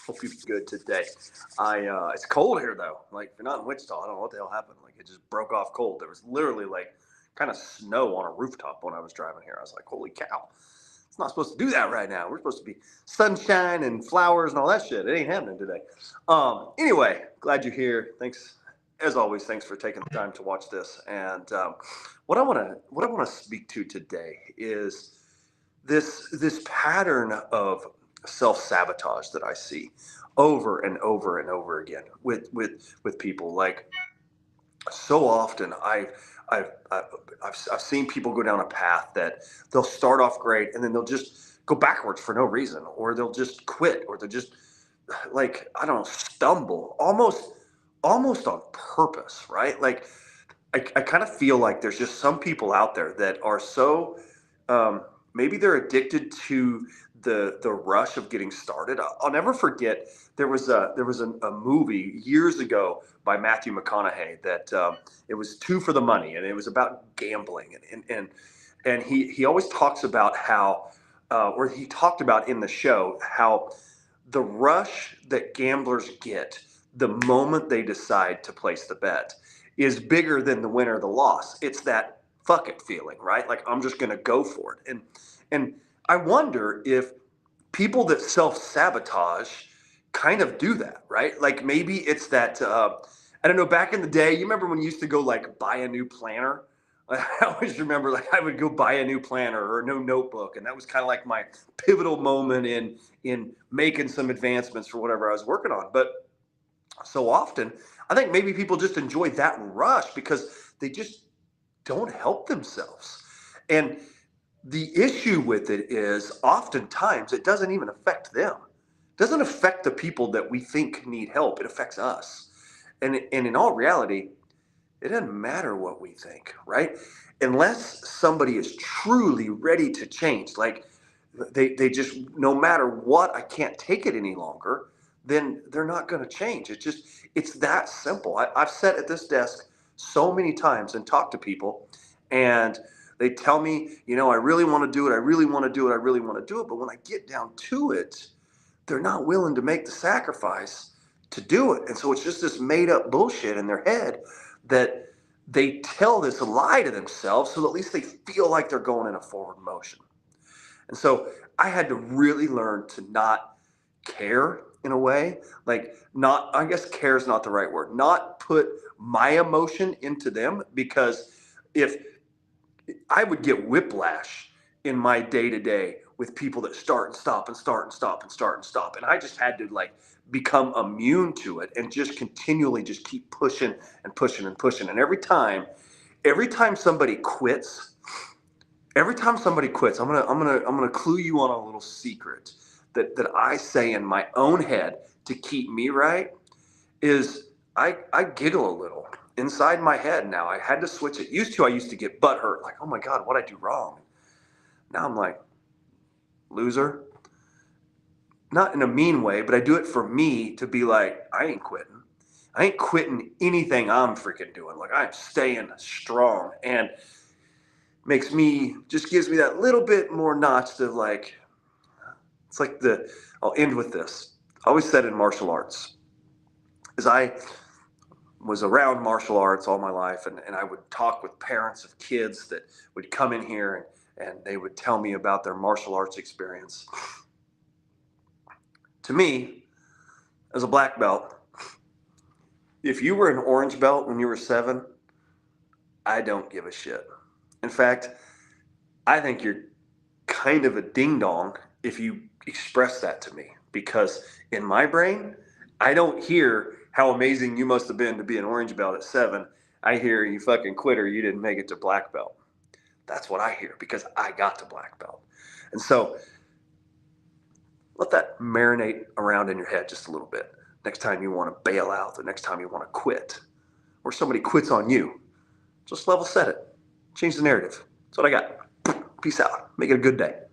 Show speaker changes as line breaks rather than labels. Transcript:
Hope you're good today. It's cold here though. Like if you're not in Wichita, I don't know what the hell happened. Like it just broke off cold. There was literally like kind of snow on a rooftop when I was driving here. I was like, holy cow. It's not supposed to do that right now. We're supposed to be sunshine and flowers and all that shit. It ain't happening today. Anyway, glad you're here. Thanks as always. Thanks for taking the time to watch this. And what I want to speak to today is this pattern of self sabotage that I see over and over and over again with people. Like so often, I've seen people go down a path that they'll start off great and then they'll just go backwards for no reason, or they'll just quit, or they'll just like I don't know, stumble almost on purpose, right? Like I kind of feel like there's just some people out there that are so maybe they're addicted to the rush of getting started. I'll never forget there was a movie years ago by Matthew McConaughey that it was Two for the Money, and it was about gambling, and he always talks about how or he talked about in the show how the rush that gamblers get the moment they decide to place the bet is bigger than the win or the loss. It's that fuck it feeling, right? Like I'm just going to go for it. And I wonder if people that self sabotage kind of do that, right? Like maybe it's that I don't know. Back in the day, you remember when you used to go like buy a new planner? I always remember like I would go buy a new planner or a new notebook, and that was kind of like my pivotal moment in making some advancements for whatever I was working on. But so often, I think maybe people just enjoy that rush because they just don't help themselves. And the issue with it is oftentimes it doesn't even affect them. It doesn't affect the people that we think need help. It affects us. And in all reality, it doesn't matter what we think, right? Unless somebody is truly ready to change, like they just, no matter what, I can't take it any longer, then they're not going to change. It's that simple. I've sat at this desk so many times and talked to people, and they tell me, I really want to do it. I really want to do it. I really want to do it. But when I get down to it, they're not willing to make the sacrifice to do it. And so it's just this made up bullshit in their head that they tell this lie to themselves so that at least they feel like they're going in a forward motion. And so I had to really learn to not care in a way, like not, I guess care is not the right word, not put my emotion into them, because if I would get whiplash in my day to day with people that start and stop and start and stop and start and stop. And I just had to like become immune to it and just continually just keep pushing and pushing and pushing. And every time somebody quits, I'm gonna clue you on a little secret that I say in my own head to keep me right is I giggle a little inside my head now. I had to switch it. I used to get butt hurt, like, oh my God, what I do wrong? Now I'm like, loser. Not in a mean way, but I do it for me to be like, I ain't quitting. I ain't quitting anything I'm freaking doing. Like I'm staying strong, and just gives me that little bit more notch to like, it's like I'll end with this. I always said in martial arts, as I was around martial arts all my life, and I would talk with parents of kids that would come in here and they would tell me about their martial arts experience. To me, as a black belt, if you were an orange belt when you were 7, I don't give a shit. In fact, I think you're kind of a ding dong if you express that to me, because in my brain, I don't hear how amazing you must have been to be an orange belt at 7. I hear you fucking quitter, you didn't make it to black belt. That's what I hear because I got to black belt. And so let that marinate around in your head just a little bit. Next time you want to bail out, the next time you want to quit, or somebody quits on you, just level set it. Change the narrative. That's what I got. Peace out. Make it a good day.